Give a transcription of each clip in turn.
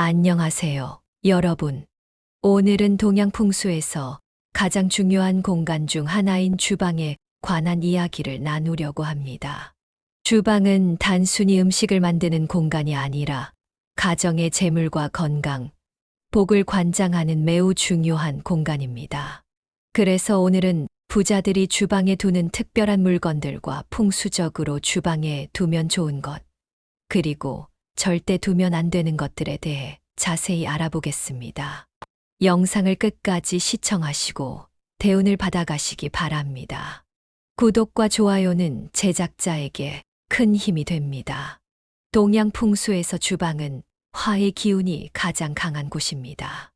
안녕하세요, 여러분. 오늘은 동양 풍수에서 가장 중요한 공간 중 하나인 주방에 관한 이야기를 나누려고 합니다. 주방은 단순히 음식을 만드는 공간이 아니라 가정의 재물과 건강, 복을 관장하는 매우 중요한 공간입니다. 그래서 오늘은 부자들이 주방에 두는 특별한 물건들과 풍수적으로 주방에 두면 좋은 것, 그리고 절대 두면 안 되는 것들에 대해 자세히 알아보겠습니다. 영상을 끝까지 시청하시고 대운을 받아가시기 바랍니다. 구독과 좋아요는 제작자에게 큰 힘이 됩니다. 동양 풍수에서 주방은 화의 기운이 가장 강한 곳입니다.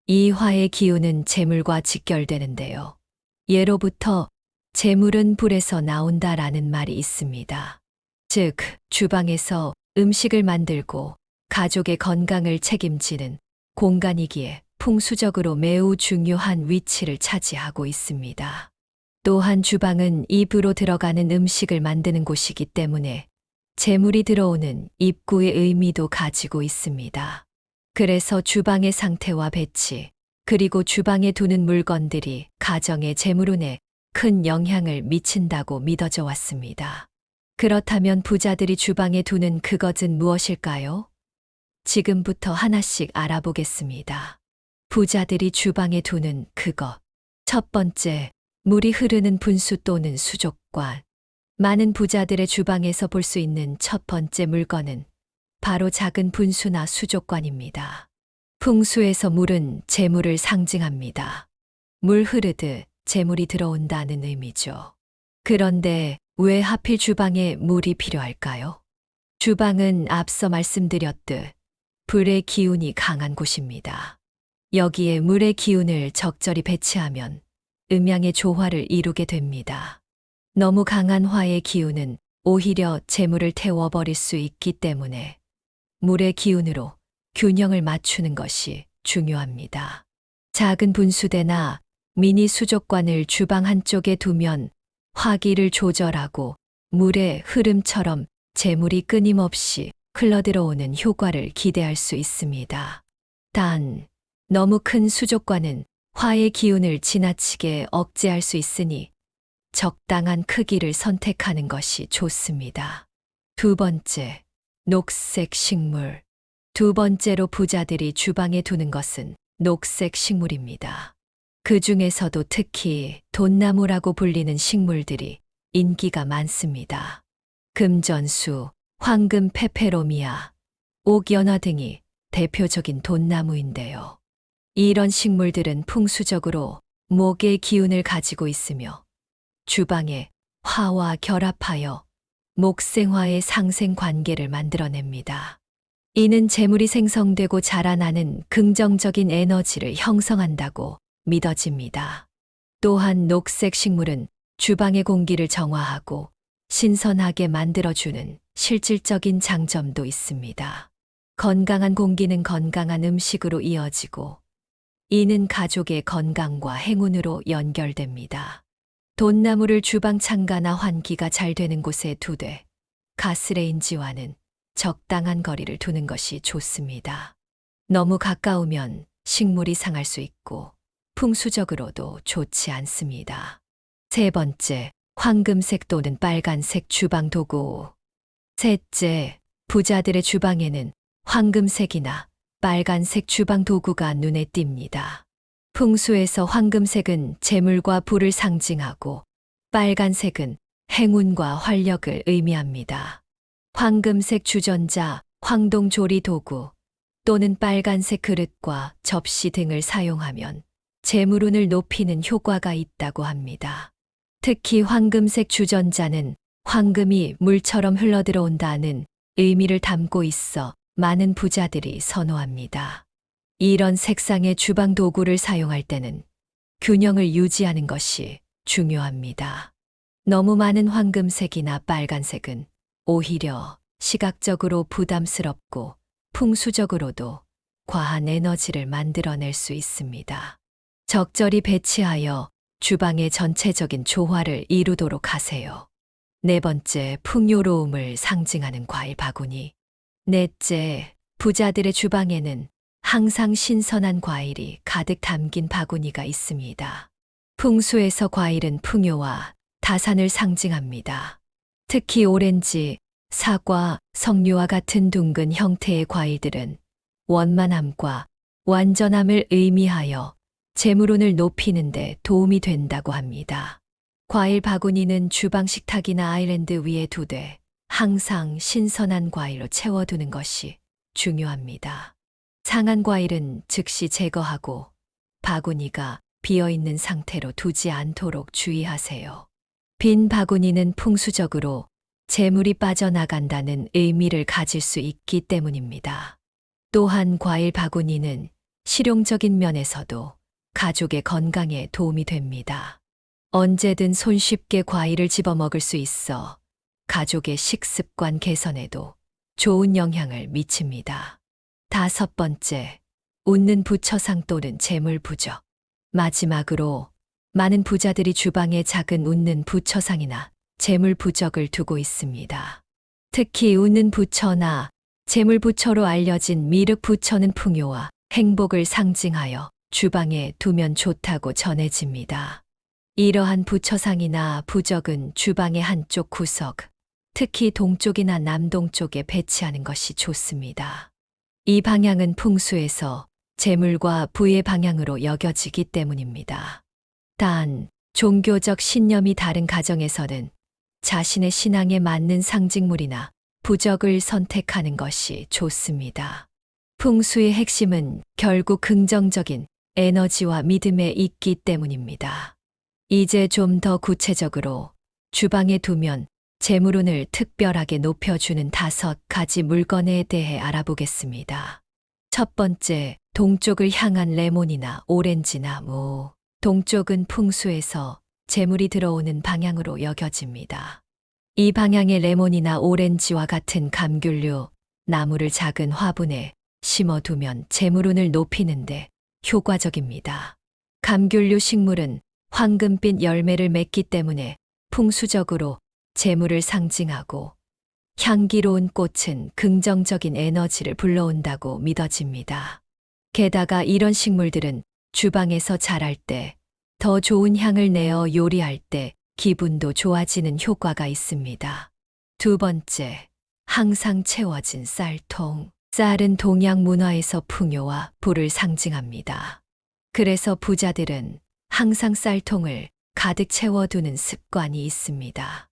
이 화의 기운은 재물과 직결되는데요. 예로부터 재물은 불에서 나온다라는 말이 있습니다. 즉, 주방에서 음식을 만들고 가족의 건강을 책임지는 공간이기에 풍수적으로 매우 중요한 위치를 차지하고 있습니다. 또한 주방은 입으로 들어가는 음식을 만드는 곳이기 때문에 재물이 들어오는 입구의 의미도 가지고 있습니다. 그래서 주방의 상태와 배치, 그리고 주방에 두는 물건들이 가정의 재물운에 큰 영향을 미친다고 믿어져 왔습니다. 그렇다면 부자들이 주방에 두는 그것은 무엇일까요? 지금부터 하나씩 알아보겠습니다. 부자들이 주방에 두는 그것. 첫 번째, 물이 흐르는 분수 또는 수족관. 많은 부자들의 주방에서 볼 수 있는 첫 번째 물건은 바로 작은 분수나 수족관입니다. 풍수에서 물은 재물을 상징합니다. 물 흐르듯 재물이 들어온다는 의미죠. 그런데 왜 하필 주방에 물이 필요할까요? 주방은 앞서 말씀드렸듯 불의 기운이 강한 곳입니다. 여기에 물의 기운을 적절히 배치하면 음양의 조화를 이루게 됩니다. 너무 강한 화의 기운은 오히려 재물을 태워버릴 수 있기 때문에 물의 기운으로 균형을 맞추는 것이 중요합니다. 작은 분수대나 미니 수족관을 주방 한쪽에 두면 화기를 조절하고 물의 흐름처럼 재물이 끊임없이 흘러들어오는 효과를 기대할 수 있습니다. 단, 너무 큰 수족관은 화의 기운을 지나치게 억제할 수 있으니 적당한 크기를 선택하는 것이 좋습니다. 두 번째, 녹색 식물. 두 번째로 부자들이 주방에 두는 것은 녹색 식물입니다. 그 중에서도 특히 돈나무라고 불리는 식물들이 인기가 많습니다. 금전수, 황금 페페로미아, 옥연화 등이 대표적인 돈나무인데요. 이런 식물들은 풍수적으로 목의 기운을 가지고 있으며 주방에 화와 결합하여 목생화의 상생 관계를 만들어냅니다. 이는 재물이 생성되고 자라나는 긍정적인 에너지를 형성한다고 믿어집니다. 또한 녹색 식물은 주방의 공기를 정화하고 신선하게 만들어주는 실질적인 장점도 있습니다. 건강한 공기는 건강한 음식으로 이어지고 이는 가족의 건강과 행운으로 연결됩니다. 돈나무를 주방 창가나 환기가 잘 되는 곳에 두되 가스레인지와는 적당한 거리를 두는 것이 좋습니다. 너무 가까우면 식물이 상할 수 있고 풍수적으로도 좋지 않습니다. 세 번째, 황금색 또는 빨간색 주방 도구. 셋째, 부자들의 주방에는 황금색이나 빨간색 주방 도구가 눈에 띕니다. 풍수에서 황금색은 재물과 부를 상징하고 빨간색은 행운과 활력을 의미합니다. 황금색 주전자, 황동조리 도구 또는 빨간색 그릇과 접시 등을 사용하면 재물운을 높이는 효과가 있다고 합니다. 특히 황금색 주전자는 황금이 물처럼 흘러들어온다는 의미를 담고 있어 많은 부자들이 선호합니다. 이런 색상의 주방 도구를 사용할 때는 균형을 유지하는 것이 중요합니다. 너무 많은 황금색이나 빨간색은 오히려 시각적으로 부담스럽고 풍수적으로도 과한 에너지를 만들어낼 수 있습니다. 적절히 배치하여 주방의 전체적인 조화를 이루도록 하세요. 네 번째, 풍요로움을 상징하는 과일 바구니. 넷째, 부자들의 주방에는 항상 신선한 과일이 가득 담긴 바구니가 있습니다. 풍수에서 과일은 풍요와 다산을 상징합니다. 특히 오렌지, 사과, 석류와 같은 둥근 형태의 과일들은 원만함과 완전함을 의미하여 재물운을 높이는 데 도움이 된다고 합니다. 과일 바구니는 주방 식탁이나 아일랜드 위에 두되 항상 신선한 과일로 채워두는 것이 중요합니다. 상한 과일은 즉시 제거하고 바구니가 비어있는 상태로 두지 않도록 주의하세요. 빈 바구니는 풍수적으로 재물이 빠져나간다는 의미를 가질 수 있기 때문입니다. 또한 과일 바구니는 실용적인 면에서도 가족의 건강에 도움이 됩니다. 언제든 손쉽게 과일을 집어먹을 수 있어 가족의 식습관 개선에도 좋은 영향을 미칩니다. 5번째, 웃는 부처상 또는 재물 부적. 마지막으로 많은 부자들이 주방에 작은 웃는 부처상이나 재물 부적을 두고 있습니다. 특히 웃는 부처나 재물 부처로 알려진 미륵 부처는 풍요와 행복을 상징하여 주방에 두면 좋다고 전해집니다. 이러한 부처상이나 부적은 주방의 한쪽 구석, 특히 동쪽이나 남동쪽에 배치하는 것이 좋습니다. 이 방향은 풍수에서 재물과 부의 방향으로 여겨지기 때문입니다. 단, 종교적 신념이 다른 가정에서는 자신의 신앙에 맞는 상징물이나 부적을 선택하는 것이 좋습니다. 풍수의 핵심은 결국 긍정적인 에너지와 믿음에 있기 때문입니다. 이제 좀 더 구체적으로 주방에 두면 재물운을 특별하게 높여주는 5가지 물건에 대해 알아보겠습니다. 첫 번째, 동쪽을 향한 레몬이나 오렌지 나무. 동쪽은 풍수에서 재물이 들어오는 방향으로 여겨집니다. 이 방향의 레몬이나 오렌지와 같은 감귤류, 나무를 작은 화분에 심어두면 재물운을 높이는데 효과적입니다. 감귤류 식물은 황금빛 열매를 맺기 때문에 풍수적으로 재물을 상징하고 향기로운 꽃은 긍정적인 에너지를 불러온다고 믿어집니다. 게다가 이런 식물들은 주방에서 자랄 때 더 좋은 향을 내어 요리할 때 기분도 좋아지는 효과가 있습니다. 2번째, 항상 채워진 쌀통. 쌀은 동양 문화에서 풍요와 부를 상징합니다. 그래서 부자들은 항상 쌀통을 가득 채워두는 습관이 있습니다.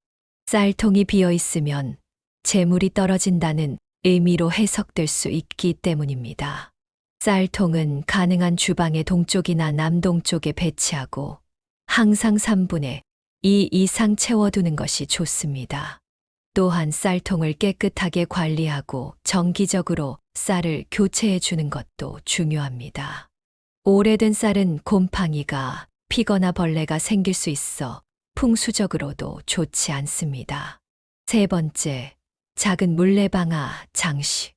쌀통이 비어 있으면 재물이 떨어진다는 의미로 해석될 수 있기 때문입니다. 쌀통은 가능한 주방의 동쪽이나 남동쪽에 배치하고 항상 3분의 2 이상 채워두는 것이 좋습니다. 또한 쌀통을 깨끗하게 관리하고 정기적으로 쌀을 교체해 주는 것도 중요합니다. 오래된 쌀은 곰팡이가 피거나 벌레가 생길 수 있어 풍수적으로도 좋지 않습니다. 3번째, 작은 물레방아 장식.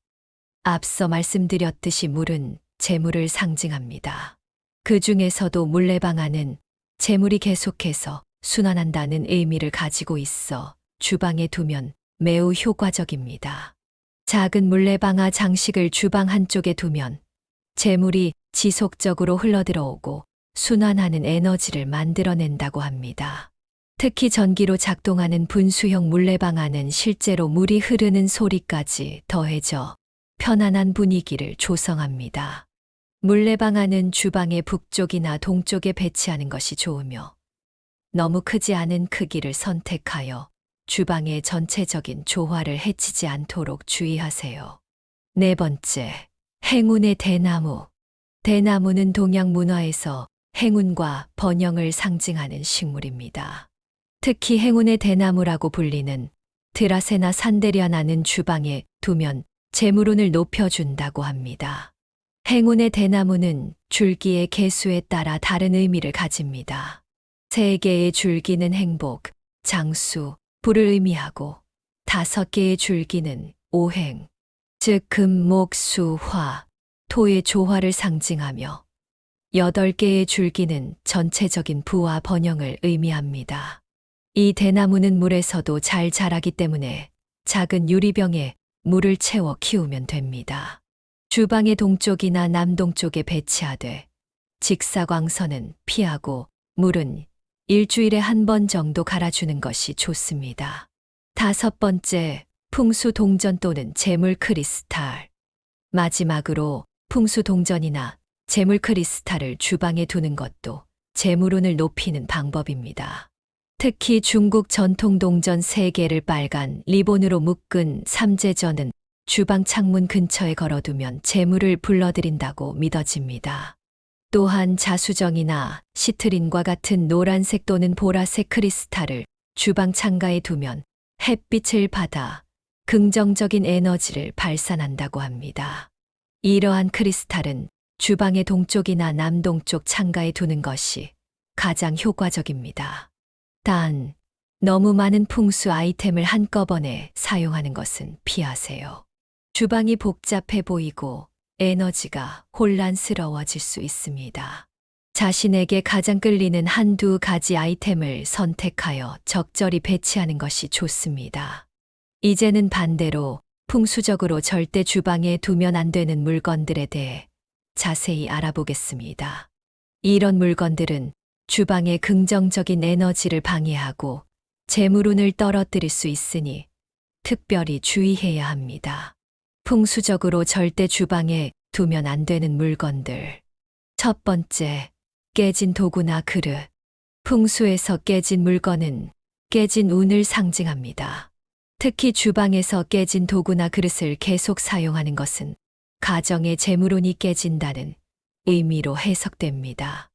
앞서 말씀드렸듯이 물은 재물을 상징합니다. 그 중에서도 물레방아는 재물이 계속해서 순환한다는 의미를 가지고 있어 주방에 두면 매우 효과적입니다. 작은 물레방아 장식을 주방 한쪽에 두면 재물이 지속적으로 흘러들어오고 순환하는 에너지를 만들어낸다고 합니다. 특히 전기로 작동하는 분수형 물레방아는 실제로 물이 흐르는 소리까지 더해져 편안한 분위기를 조성합니다. 물레방아는 주방의 북쪽이나 동쪽에 배치하는 것이 좋으며 너무 크지 않은 크기를 선택하여 주방의 전체적인 조화를 해치지 않도록 주의하세요. 4번째, 행운의 대나무. 대나무는 동양 문화에서 행운과 번영을 상징하는 식물입니다. 특히 행운의 대나무라고 불리는 드라세나 산데리아나는 주방에 두면 재물운을 높여준다고 합니다. 행운의 대나무는 줄기의 개수에 따라 다른 의미를 가집니다. 3개의 줄기는 행복, 장수, 부를 의미하고 5개의 줄기는 오행, 즉 금, 목, 수, 화, 토의 조화를 상징하며 8개의 줄기는 전체적인 부와 번영을 의미합니다. 이 대나무는 물에서도 잘 자라기 때문에 작은 유리병에 물을 채워 키우면 됩니다. 주방의 동쪽이나 남동쪽에 배치하되 직사광선은 피하고 물은 일주일에 한 번 정도 갈아주는 것이 좋습니다. 다섯 번째, 풍수 동전 또는 재물 크리스탈. 마지막으로 풍수 동전이나 재물 크리스탈을 주방에 두는 것도 재물운을 높이는 방법입니다. 특히 중국 전통 동전 3개를 빨간 리본으로 묶은 삼재전은 주방 창문 근처에 걸어두면 재물을 불러들인다고 믿어집니다. 또한 자수정이나 시트린과 같은 노란색 또는 보라색 크리스탈을 주방 창가에 두면 햇빛을 받아 긍정적인 에너지를 발산한다고 합니다. 이러한 크리스탈은 주방의 동쪽이나 남동쪽 창가에 두는 것이 가장 효과적입니다. 단, 너무 많은 풍수 아이템을 한꺼번에 사용하는 것은 피하세요. 주방이 복잡해 보이고 에너지가 혼란스러워질 수 있습니다. 자신에게 가장 끌리는 한두 가지 아이템을 선택하여 적절히 배치하는 것이 좋습니다. 이제는 반대로 풍수적으로 절대 주방에 두면 안 되는 물건들에 대해 자세히 알아보겠습니다. 이런 물건들은 주방의 긍정적인 에너지를 방해하고 재물운을 떨어뜨릴 수 있으니 특별히 주의해야 합니다. 풍수적으로 절대 주방에 두면 안 되는 물건들. 첫 번째, 깨진 도구나 그릇. 풍수에서 깨진 물건은 깨진 운을 상징합니다. 특히 주방에서 깨진 도구나 그릇을 계속 사용하는 것은 가정의 재물운이 깨진다는 의미로 해석됩니다.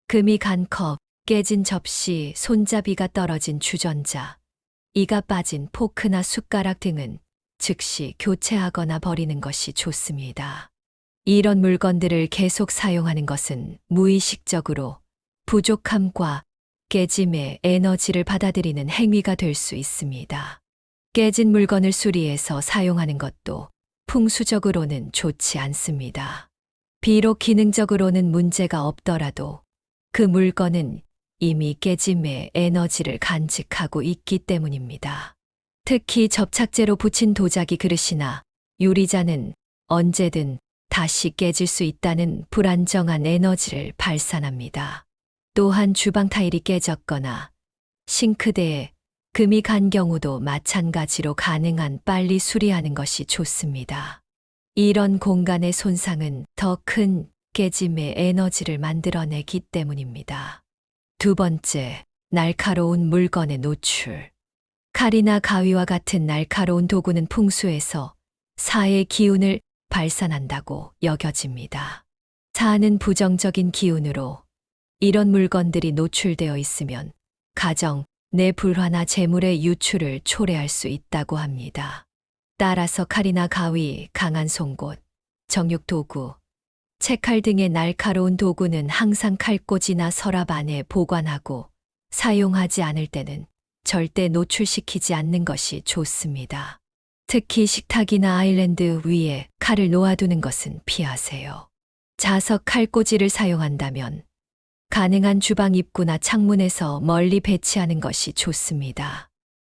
금이 간 컵, 깨진 접시, 손잡이가 떨어진 주전자, 이가 빠진 포크나 숟가락 등은 즉시 교체하거나 버리는 것이 좋습니다. 이런 물건들을 계속 사용하는 것은 무의식적으로 부족함과 깨짐의 에너지를 받아들이는 행위가 될 수 있습니다. 깨진 물건을 수리해서 사용하는 것도 풍수적으로는 좋지 않습니다. 비록 기능적으로는 문제가 없더라도 그 물건은 이미 깨짐의 에너지를 간직하고 있기 때문입니다. 특히 접착제로 붙인 도자기 그릇이나 유리잔은 언제든 다시 깨질 수 있다는 불안정한 에너지를 발산합니다. 또한 주방 타일이 깨졌거나 싱크대에 금이 간 경우도 마찬가지로 가능한 빨리 수리하는 것이 좋습니다. 이런 공간의 손상은 더 큰 깨짐의 에너지를 만들어내기 때문입니다. 두 번째, 날카로운 물건의 노출. 칼이나 가위와 같은 날카로운 도구는 풍수에서 사의 기운을 발산한다고 여겨집니다. 사는 부정적인 기운으로 이런 물건들이 노출되어 있으면 가정 내 불화나 재물의 유출을 초래할 수 있다고 합니다. 따라서 칼이나 가위, 강한 송곳, 정육 도구, 채칼 등의 날카로운 도구는 항상 칼꽂이나 서랍 안에 보관하고 사용하지 않을 때는 절대 노출시키지 않는 것이 좋습니다. 특히 식탁이나 아일랜드 위에 칼을 놓아두는 것은 피하세요. 자석 칼꽂이를 사용한다면 가능한 주방 입구나 창문에서 멀리 배치하는 것이 좋습니다.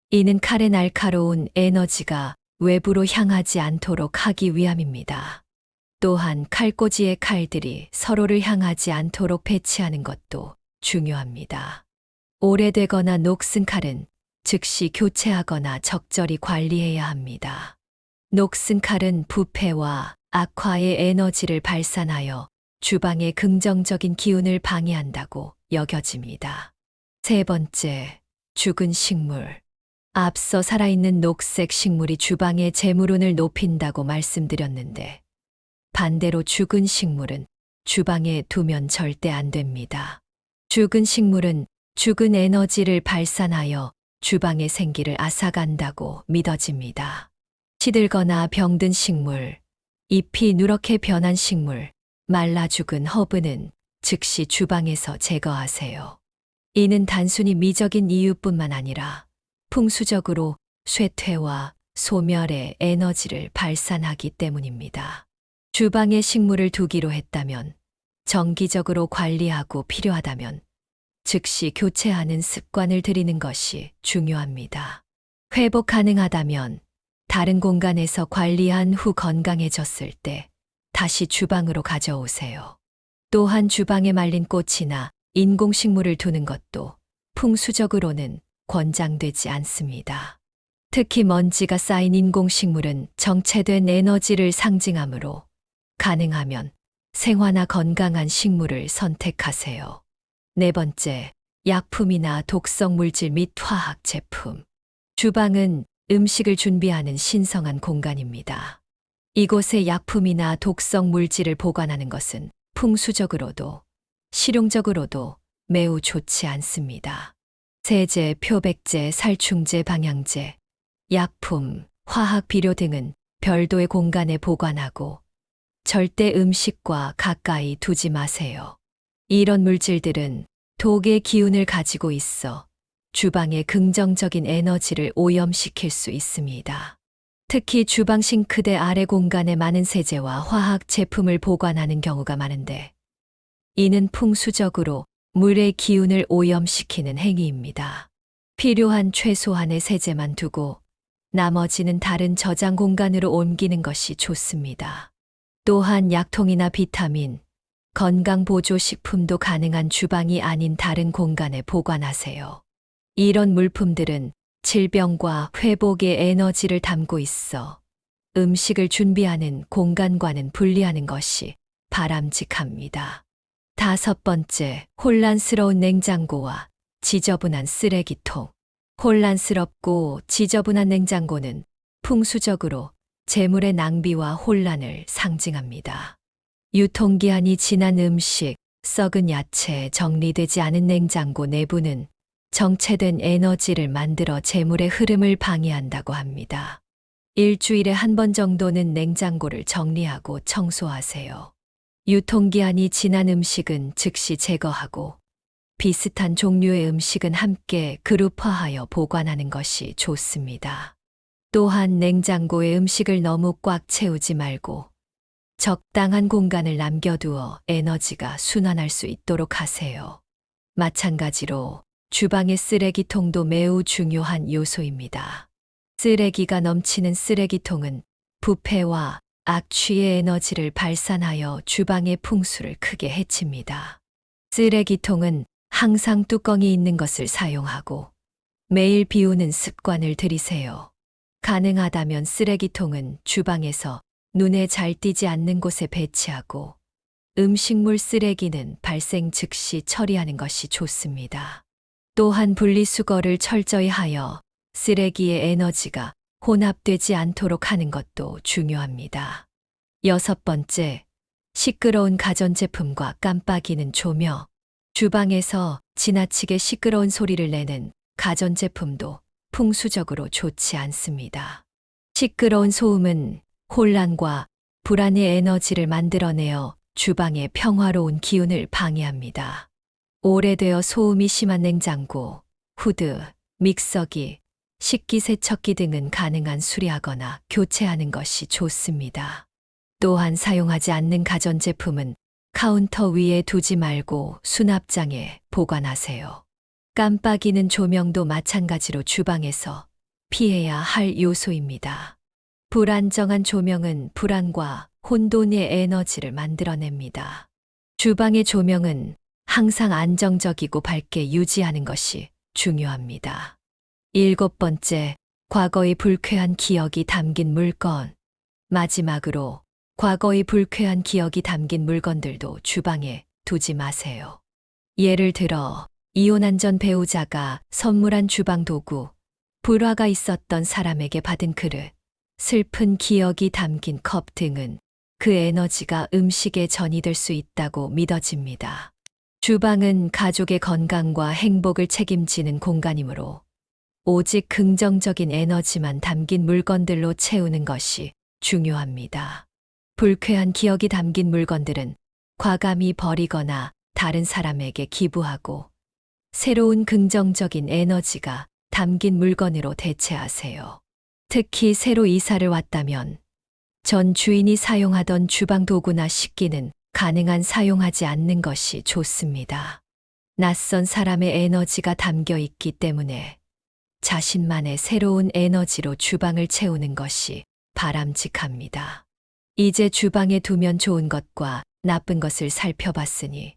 이는 칼의 날카로운 에너지가 외부로 향하지 않도록 하기 위함입니다. 또한 칼꽂이의 칼들이 서로를 향하지 않도록 배치하는 것도 중요합니다. 오래되거나 녹슨 칼은 즉시 교체하거나 적절히 관리해야 합니다. 녹슨 칼은 부패와 악화의 에너지를 발산하여 주방의 긍정적인 기운을 방해한다고 여겨집니다. 세 번째, 죽은 식물. 앞서 살아있는 녹색 식물이 주방의 재물운을 높인다고 말씀드렸는데 반대로 죽은 식물은 주방에 두면 절대 안 됩니다. 죽은 식물은 죽은 에너지를 발산하여 주방의 생기를 앗아간다고 믿어집니다. 시들거나 병든 식물, 잎이 누렇게 변한 식물, 말라 죽은 허브는 즉시 주방에서 제거하세요. 이는 단순히 미적인 이유뿐만 아니라 풍수적으로 쇠퇴와 소멸의 에너지를 발산하기 때문입니다. 주방에 식물을 두기로 했다면 정기적으로 관리하고 필요하다면 즉시 교체하는 습관을 들이는 것이 중요합니다. 회복 가능하다면 다른 공간에서 관리한 후 건강해졌을 때 다시 주방으로 가져오세요. 또한 주방에 말린 꽃이나 인공식물을 두는 것도 풍수적으로는 권장되지 않습니다. 특히 먼지가 쌓인 인공식물은 정체된 에너지를 상징하므로 가능하면 생화나 건강한 식물을 선택하세요. 네 번째, 약품이나 독성 물질 및 화학 제품. 주방은 음식을 준비하는 신성한 공간입니다. 이곳에 약품이나 독성 물질을 보관하는 것은 풍수적으로도 실용적으로도 매우 좋지 않습니다. 세제, 표백제, 살충제, 방향제, 약품, 화학 비료 등은 별도의 공간에 보관하고 절대 음식과 가까이 두지 마세요. 이런 물질들은 독의 기운을 가지고 있어 주방의 긍정적인 에너지를 오염시킬 수 있습니다. 특히 주방 싱크대 아래 공간에 많은 세제와 화학 제품을 보관하는 경우가 많은데 이는 풍수적으로 물의 기운을 오염시키는 행위입니다. 필요한 최소한의 세제만 두고 나머지는 다른 저장 공간으로 옮기는 것이 좋습니다. 또한 약통이나 비타민, 건강보조식품도 가능한 주방이 아닌 다른 공간에 보관하세요. 이런 물품들은 질병과 회복의 에너지를 담고 있어 음식을 준비하는 공간과는 분리하는 것이 바람직합니다. 다섯 번째, 혼란스러운 냉장고와 지저분한 쓰레기통. 혼란스럽고 지저분한 냉장고는 풍수적으로 재물의 낭비와 혼란을 상징합니다. 유통기한이 지난 음식, 썩은 야채, 정리되지 않은 냉장고 내부는 정체된 에너지를 만들어 재물의 흐름을 방해한다고 합니다. 일주일에 한 번 정도는 냉장고를 정리하고 청소하세요. 유통기한이 지난 음식은 즉시 제거하고 비슷한 종류의 음식은 함께 그룹화하여 보관하는 것이 좋습니다. 또한 냉장고에 음식을 너무 꽉 채우지 말고 적당한 공간을 남겨두어 에너지가 순환할 수 있도록 하세요. 마찬가지로 주방의 쓰레기통도 매우 중요한 요소입니다. 쓰레기가 넘치는 쓰레기통은 부패와 악취의 에너지를 발산하여 주방의 풍수를 크게 해칩니다. 쓰레기통은 항상 뚜껑이 있는 것을 사용하고 매일 비우는 습관을 들이세요. 가능하다면 쓰레기통은 주방에서 눈에 잘 띄지 않는 곳에 배치하고 음식물 쓰레기는 발생 즉시 처리하는 것이 좋습니다. 또한 분리수거를 철저히 하여 쓰레기의 에너지가 혼합되지 않도록 하는 것도 중요합니다. 여섯 번째, 시끄러운 가전제품과 깜빡이는 조명. 주방에서 지나치게 시끄러운 소리를 내는 가전제품도 풍수적으로 좋지 않습니다. 시끄러운 소음은 혼란과 불안의 에너지를 만들어내어 주방의 평화로운 기운을 방해합니다. 오래되어 소음이 심한 냉장고, 후드, 믹서기, 식기세척기 등은 가능한 수리하거나 교체하는 것이 좋습니다. 또한 사용하지 않는 가전제품은 카운터 위에 두지 말고 수납장에 보관하세요. 깜빡이는 조명도 마찬가지로 주방에서 피해야 할 요소입니다. 불안정한 조명은 불안과 혼돈의 에너지를 만들어냅니다. 주방의 조명은 항상 안정적이고 밝게 유지하는 것이 중요합니다. 일곱 번째, 과거의 불쾌한 기억이 담긴 물건. 마지막으로 과거의 불쾌한 기억이 담긴 물건들도 주방에 두지 마세요. 예를 들어 이혼한 전 배우자가 선물한 주방 도구, 불화가 있었던 사람에게 받은 그릇, 슬픈 기억이 담긴 컵 등은 그 에너지가 음식에 전이될 수 있다고 믿어집니다. 주방은 가족의 건강과 행복을 책임지는 공간이므로 오직 긍정적인 에너지만 담긴 물건들로 채우는 것이 중요합니다. 불쾌한 기억이 담긴 물건들은 과감히 버리거나 다른 사람에게 기부하고 새로운 긍정적인 에너지가 담긴 물건으로 대체하세요. 특히 새로 이사를 왔다면 전 주인이 사용하던 주방 도구나 식기는 가능한 사용하지 않는 것이 좋습니다. 낯선 사람의 에너지가 담겨 있기 때문에 자신만의 새로운 에너지로 주방을 채우는 것이 바람직합니다. 이제 주방에 두면 좋은 것과 나쁜 것을 살펴봤으니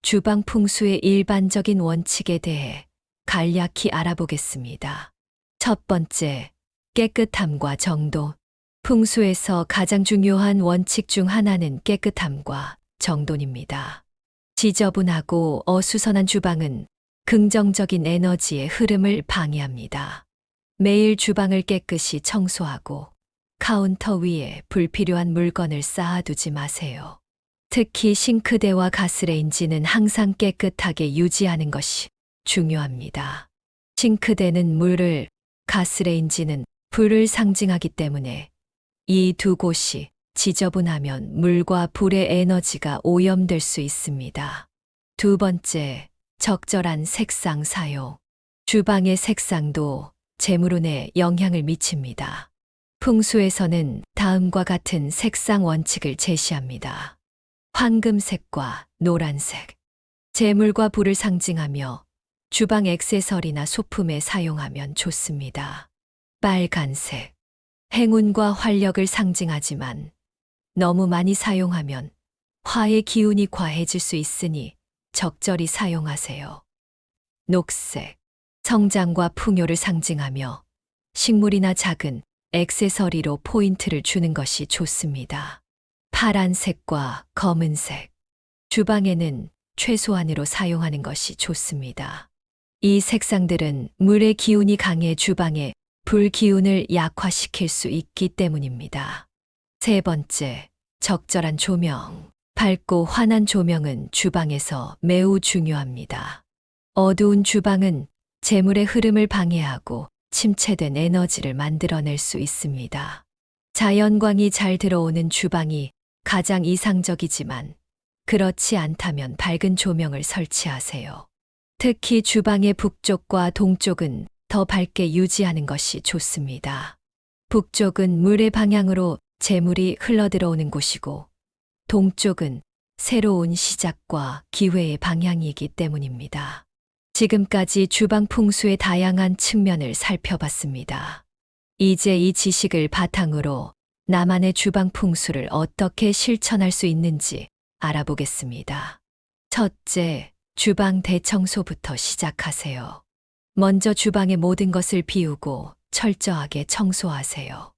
주방 풍수의 일반적인 원칙에 대해 간략히 알아보겠습니다. 첫 번째, 깨끗함과 정돈. 풍수에서 가장 중요한 원칙 중 하나는 깨끗함과 정돈입니다. 지저분하고 어수선한 주방은 긍정적인 에너지의 흐름을 방해합니다. 매일 주방을 깨끗이 청소하고 카운터 위에 불필요한 물건을 쌓아두지 마세요. 특히 싱크대와 가스레인지는 항상 깨끗하게 유지하는 것이 중요합니다. 싱크대는 물을, 가스레인지는 불을 상징하기 때문에 이 두 곳이 지저분하면 물과 불의 에너지가 오염될 수 있습니다. 두 번째, 적절한 색상 사용. 주방의 색상도 재물운에 영향을 미칩니다. 풍수에서는 다음과 같은 색상 원칙을 제시합니다. 황금색과 노란색. 재물과 불을 상징하며 주방 액세서리나 소품에 사용하면 좋습니다. 빨간색. 행운과 활력을 상징하지만 너무 많이 사용하면 화의 기운이 과해질 수 있으니 적절히 사용하세요. 녹색. 성장과 풍요를 상징하며 식물이나 작은 액세서리로 포인트를 주는 것이 좋습니다. 파란색과 검은색. 주방에는 최소한으로 사용하는 것이 좋습니다. 이 색상들은 물의 기운이 강해 주방의 불 기운을 약화시킬 수 있기 때문입니다. 세 번째, 적절한 조명. 밝고 환한 조명은 주방에서 매우 중요합니다. 어두운 주방은 재물의 흐름을 방해하고 침체된 에너지를 만들어낼 수 있습니다. 자연광이 잘 들어오는 주방이 가장 이상적이지만 그렇지 않다면 밝은 조명을 설치하세요. 특히 주방의 북쪽과 동쪽은 더 밝게 유지하는 것이 좋습니다. 북쪽은 물의 방향으로 재물이 흘러들어오는 곳이고 동쪽은 새로운 시작과 기회의 방향이기 때문입니다. 지금까지 주방 풍수의 다양한 측면을 살펴봤습니다. 이제 이 지식을 바탕으로 나만의 주방 풍수를 어떻게 실천할 수 있는지 알아보겠습니다. 첫째, 주방 대청소부터 시작하세요. 먼저 주방의 모든 것을 비우고 철저하게 청소하세요.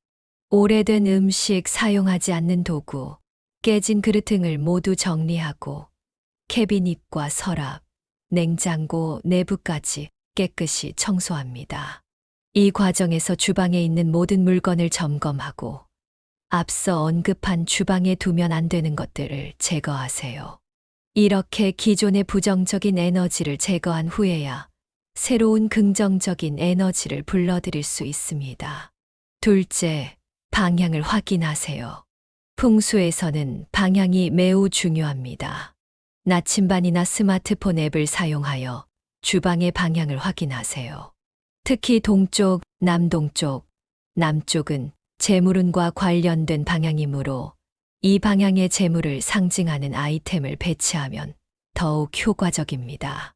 오래된 음식, 사용하지 않는 도구, 깨진 그릇 등을 모두 정리하고 캐비닛과 서랍, 냉장고 내부까지 깨끗이 청소합니다. 이 과정에서 주방에 있는 모든 물건을 점검하고 앞서 언급한 주방에 두면 안 되는 것들을 제거하세요. 이렇게 기존의 부정적인 에너지를 제거한 후에야 새로운 긍정적인 에너지를 불러들일 수 있습니다. 둘째, 방향을 확인하세요. 풍수에서는 방향이 매우 중요합니다. 나침반이나 스마트폰 앱을 사용하여 주방의 방향을 확인하세요. 특히 동쪽, 남동쪽, 남쪽은 재물운과 관련된 방향이므로 이 방향의 재물을 상징하는 아이템을 배치하면 더욱 효과적입니다.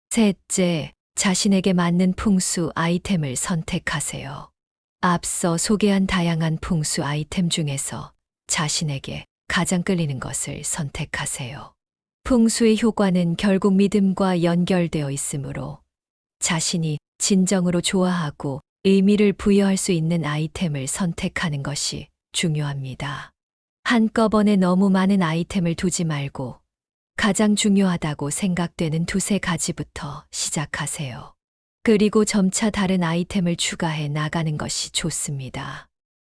셋째, 자신에게 맞는 풍수 아이템을 선택하세요. 앞서 소개한 다양한 풍수 아이템 중에서 자신에게 가장 끌리는 것을 선택하세요. 풍수의 효과는 결국 믿음과 연결되어 있으므로 자신이 진정으로 좋아하고 의미를 부여할 수 있는 아이템을 선택하는 것이 중요합니다. 한꺼번에 너무 많은 아이템을 두지 말고 가장 중요하다고 생각되는 두세 가지부터 시작하세요. 그리고 점차 다른 아이템을 추가해 나가는 것이 좋습니다.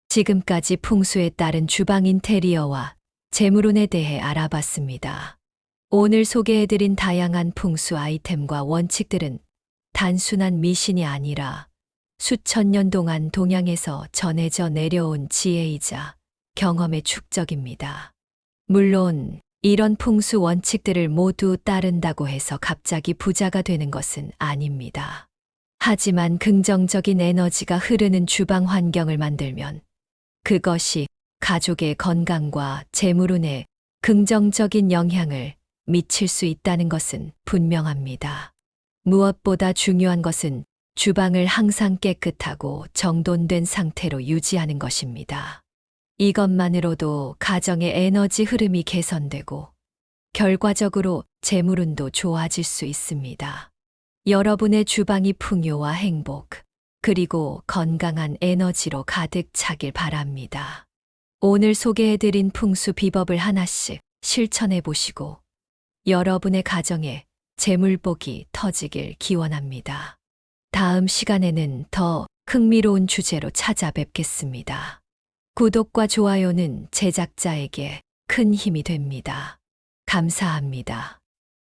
지금까지 풍수에 따른 주방 인테리어와 재물운에 대해 알아봤습니다. 오늘 소개해드린 다양한 풍수 아이템과 원칙들은 단순한 미신이 아니라 수천 년 동안 동양에서 전해져 내려온 지혜이자 경험의 축적입니다. 물론 이런 풍수 원칙들을 모두 따른다고 해서 갑자기 부자가 되는 것은 아닙니다. 하지만 긍정적인 에너지가 흐르는 주방 환경을 만들면 그것이 가족의 건강과 재물운에 긍정적인 영향을 미칠 수 있다는 것은 분명합니다. 무엇보다 중요한 것은 주방을 항상 깨끗하고 정돈된 상태로 유지하는 것입니다. 이것만으로도 가정의 에너지 흐름이 개선되고 결과적으로 재물운도 좋아질 수 있습니다. 여러분의 주방이 풍요와 행복, 그리고 건강한 에너지로 가득 차길 바랍니다. 오늘 소개해드린 풍수 비법을 하나씩 실천해 보시고 여러분의 가정에 재물복이 터지길 기원합니다. 다음 시간에는 더 흥미로운 주제로 찾아뵙겠습니다. 구독과 좋아요는 제작자에게 큰 힘이 됩니다. 감사합니다.